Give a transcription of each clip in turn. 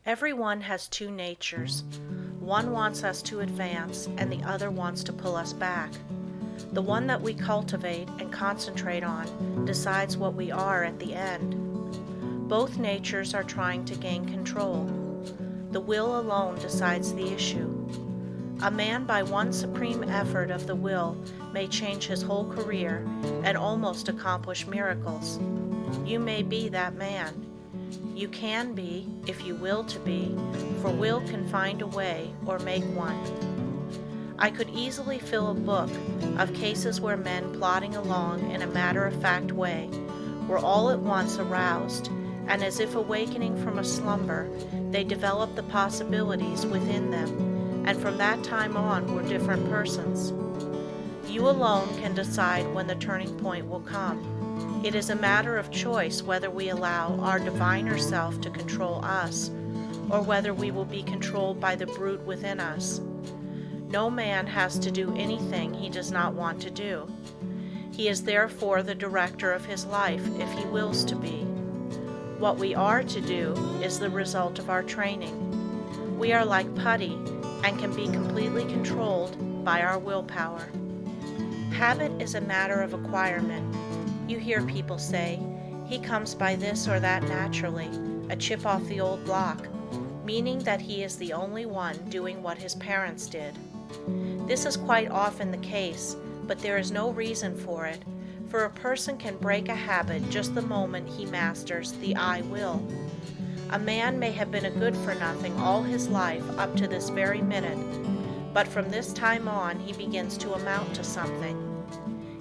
Everyone has two natures. One wants us to advance, and the other wants to pull us back. The one that we cultivate and concentrate on decides what we are at the end. Both natures are trying to gain control. The will alone decides the issue. A man, by one supreme effort of the will, may change his whole career and almost accomplish miracles. You may be that man. You can be, if you will to be, for will can find a way or make one. I could easily fill a book of cases where men plodding along in a matter-of-fact way were all at once aroused, and as if awakening from a slumber, they developed the possibilities within them, and from that time on were different persons. You alone can decide when the turning point will come. It is a matter of choice whether we allow our diviner self to control us, or whether we will be controlled by the brute within us. No man has to do anything he does not want to do. He is therefore the director of his life if he wills to be. What we are to do is the result of our training. We are like putty and can be completely controlled by our willpower. Habit is a matter of acquirement. You hear people say, he comes by this or that naturally, a chip off the old block, meaning that he is the only one doing what his parents did. This is quite often the case, but there is no reason for it, for a person can break a habit just the moment he masters the I will. A man may have been a good-for-nothing all his life up to this very minute, but from this time on he begins to amount to something.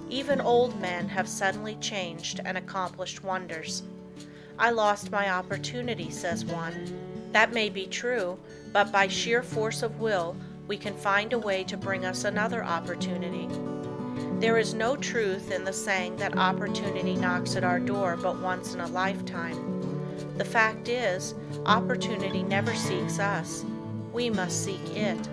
Even old men have suddenly changed and accomplished wonders. I lost my opportunity, says one. That may be true, but by sheer force of will, we can find a way to bring us another opportunity. There is no truth in the saying that opportunity knocks at our door but once in a lifetime. The fact is, opportunity never seeks us. We must seek it.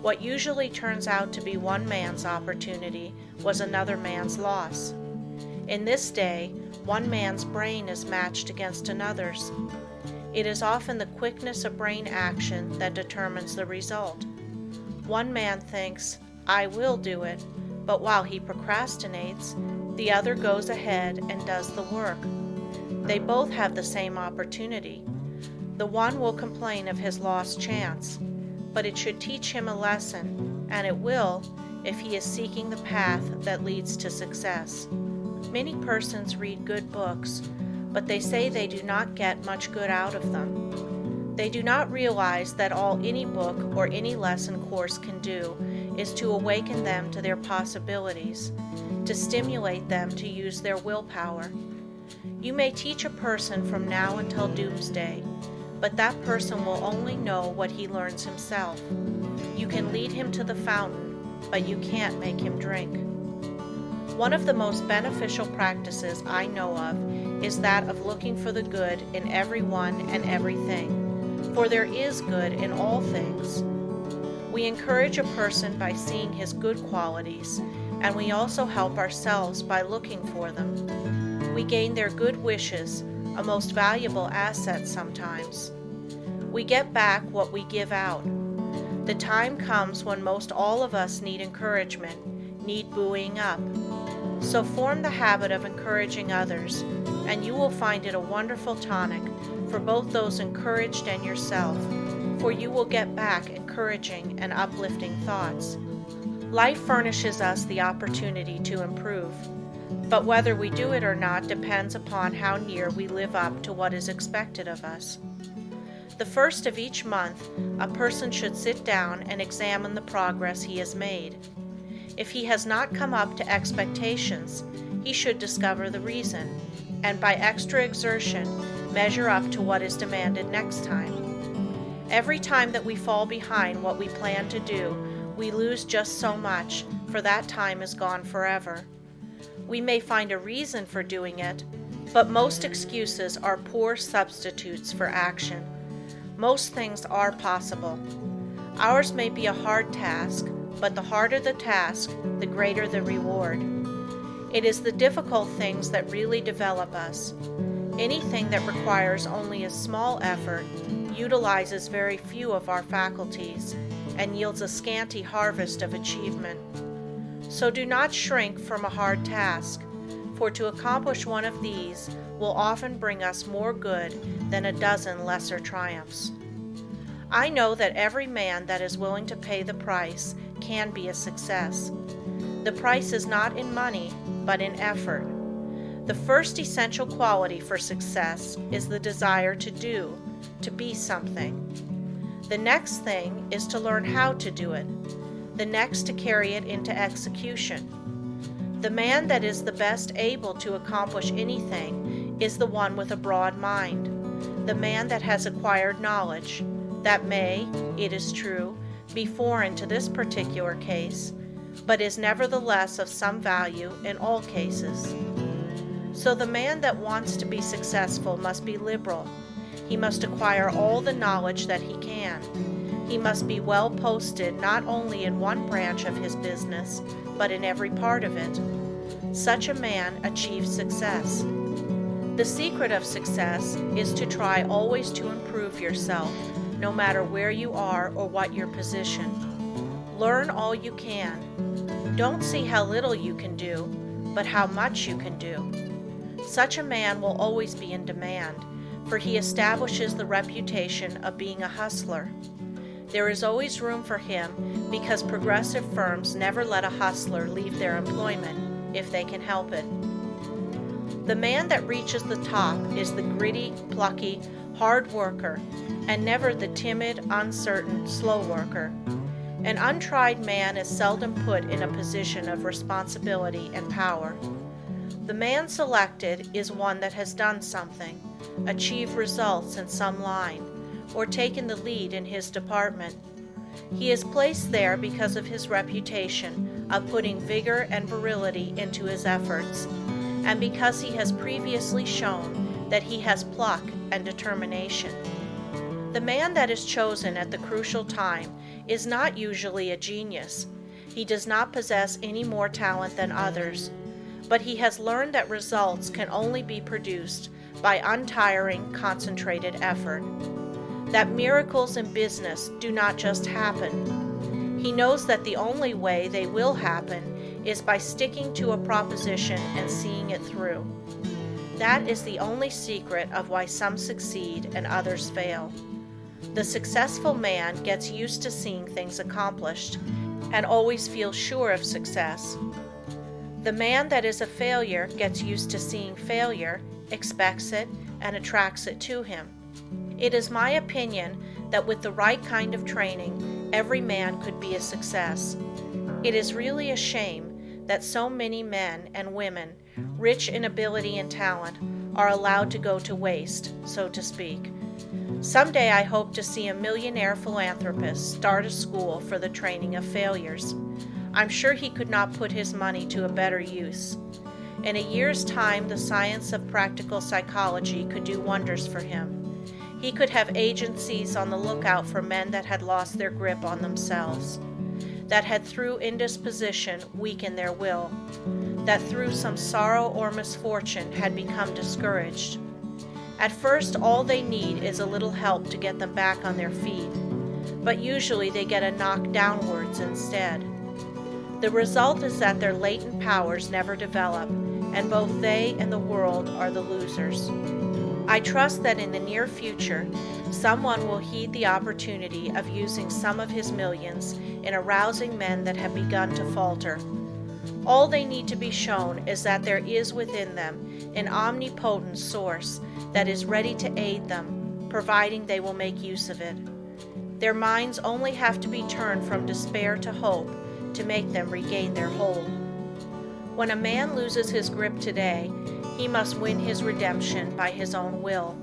What usually turns out to be one man's opportunity was another man's loss. In this day, one man's brain is matched against another's. It is often the quickness of brain action that determines the result. One man thinks, I will do it, but while he procrastinates, the other goes ahead and does the work. They both have the same opportunity. The one will complain of his lost chance, but it should teach him a lesson, and it will if he is seeking the path that leads to success. Many persons read good books, but they say they do not get much good out of them. They do not realize that all any book or any lesson course can do is to awaken them to their possibilities, to stimulate them to use their willpower. You may teach a person from now until doomsday, but that person will only know what he learns himself. You can lead him to the fountain, but you can't make him drink. One of the most beneficial practices I know of is that of looking for the good in everyone and everything, for there is good in all things. We encourage a person by seeing his good qualities, and we also help ourselves by looking for them. We gain their good wishes, a most valuable asset sometimes. We get back what we give out. The time comes when most all of us need encouragement, need buoying up. So form the habit of encouraging others, and you will find it a wonderful tonic for both those encouraged and yourself, for you will get back encouraging and uplifting thoughts. Life furnishes us the opportunity to improve, but whether we do it or not depends upon how near we live up to what is expected of us. The first of each month, a person should sit down and examine the progress he has made. If he has not come up to expectations, he should discover the reason, and by extra exertion, measure up to what is demanded next time. Every time that we fall behind what we plan to do, we lose just so much, for that time is gone forever. We may find a reason for doing it, but most excuses are poor substitutes for action. Most things are possible. Ours may be a hard task, but the harder the task, the greater the reward. It is the difficult things that really develop us. Anything that requires only a small effort utilizes very few of our faculties and yields a scanty harvest of achievement. So do not shrink from a hard task, for to accomplish one of these will often bring us more good than a dozen lesser triumphs. I know that every man that is willing to pay the price can be a success. The price is not in money, but in effort. The first essential quality for success is the desire to do, to be something. The next thing is to learn how to do it. The next to carry it into execution. The man that is the best able to accomplish anything is the one with a broad mind, the man that has acquired knowledge, that may, it is true, be foreign to this particular case, but is nevertheless of some value in all cases. So the man that wants to be successful must be liberal. He must acquire all the knowledge that he can. He must be well posted not only in one branch of his business, but in every part of it. Such a man achieves success. The secret of success is to try always to improve yourself, no matter where you are or what your position. Learn all you can. Don't see how little you can do, but how much you can do. Such a man will always be in demand, for he establishes the reputation of being a hustler. There is always room for him because progressive firms never let a hustler leave their employment if they can help it. The man that reaches the top is the gritty, plucky, hard worker, and never the timid, uncertain, slow worker. An untried man is seldom put in a position of responsibility and power. The man selected is one that has done something, achieved results in some line, or taken the lead in his department. He is placed there because of his reputation of putting vigor and virility into his efforts, and because he has previously shown that he has pluck and determination. The man that is chosen at the crucial time is not usually a genius. He does not possess any more talent than others, but he has learned that results can only be produced by untiring, concentrated effort. That miracles in business do not just happen. He knows that the only way they will happen is by sticking to a proposition and seeing it through. That is the only secret of why some succeed and others fail. The successful man gets used to seeing things accomplished and always feels sure of success. The man that is a failure gets used to seeing failure, expects it, and attracts it to him. It is my opinion that with the right kind of training, every man could be a success. It is really a shame that so many men and women, rich in ability and talent, are allowed to go to waste, so to speak. Someday I hope to see a millionaire philanthropist start a school for the training of failures. I'm sure he could not put his money to a better use. In a year's time, the science of practical psychology could do wonders for him. He could have agencies on the lookout for men that had lost their grip on themselves, that had through indisposition weakened their will, that through some sorrow or misfortune had become discouraged. At first, all they need is a little help to get them back on their feet, but usually they get a knock downwards instead. The result is that their latent powers never develop, and both they and the world are the losers. I trust that in the near future, someone will heed the opportunity of using some of his millions in arousing men that have begun to falter. All they need to be shown is that there is within them an omnipotent source that is ready to aid them, providing they will make use of it. Their minds only have to be turned from despair to hope to make them regain their hold. When a man loses his grip today, he must win his redemption by his own will.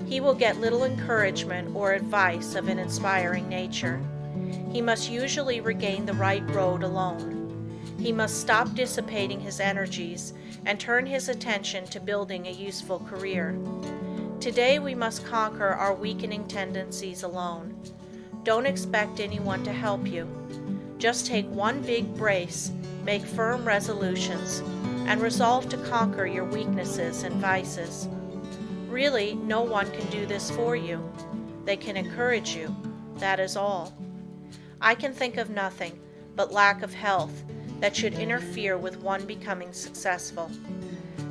He will get little encouragement or advice of an inspiring nature. He must usually regain the right road alone. He must stop dissipating his energies and turn his attention to building a useful career. Today we must conquer our weakening tendencies alone. Don't expect anyone to help you. Just take one big brace, make firm resolutions, and resolve to conquer your weaknesses and vices. Really, no one can do this for you. They can encourage you. That is all. I can think of nothing but lack of health that should interfere with one becoming successful.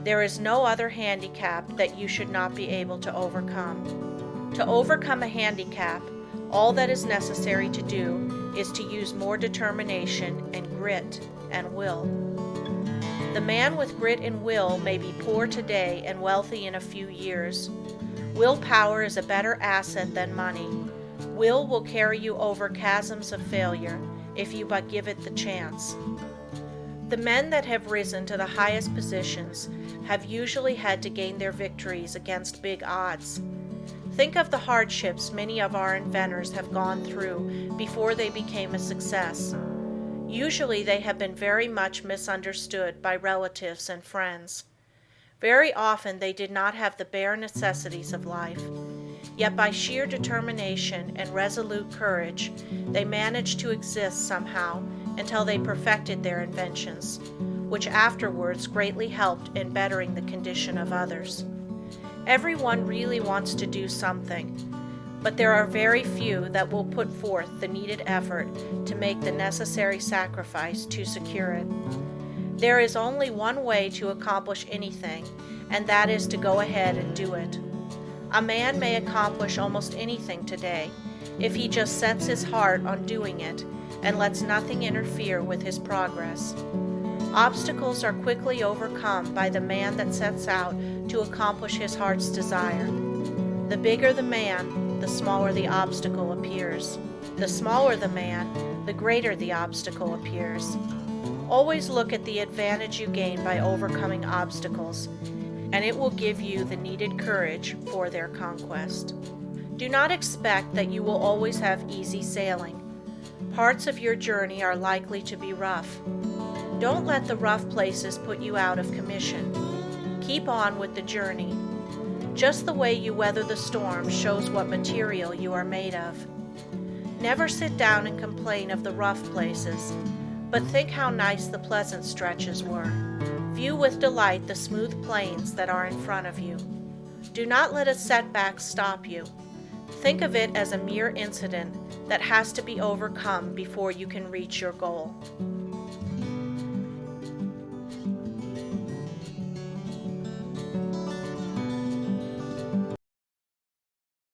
There is no other handicap that you should not be able to overcome. To overcome a handicap, all that is necessary to do is to use more determination and grit and will. The man with grit and will may be poor today and wealthy in a few years. Willpower is a better asset than money. Will carry you over chasms of failure if you but give it the chance. The men that have risen to the highest positions have usually had to gain their victories against big odds. Think of the hardships many of our inventors have gone through before they became a success. Usually they have been very much misunderstood by relatives and friends. Very often they did not have the bare necessities of life. Yet by sheer determination and resolute courage, they managed to exist somehow until they perfected their inventions, which afterwards greatly helped in bettering the condition of others. Everyone really wants to do something, but there are very few that will put forth the needed effort to make the necessary sacrifice to secure it. There is only one way to accomplish anything, and that is to go ahead and do it. A man may accomplish almost anything today if he just sets his heart on doing it and lets nothing interfere with his progress. Obstacles are quickly overcome by the man that sets out to accomplish his heart's desire. The bigger the man, the smaller the obstacle appears. The smaller the man, the greater the obstacle appears. Always look at the advantage you gain by overcoming obstacles, and it will give you the needed courage for their conquest. Do not expect that you will always have easy sailing. Parts of your journey are likely to be rough. Don't let the rough places put you out of commission. Keep on with the journey. Just the way you weather the storm shows what material you are made of. Never sit down and complain of the rough places, but think how nice the pleasant stretches were. View with delight the smooth plains that are in front of you. Do not let a setback stop you. Think of it as a mere incident that has to be overcome before you can reach your goal.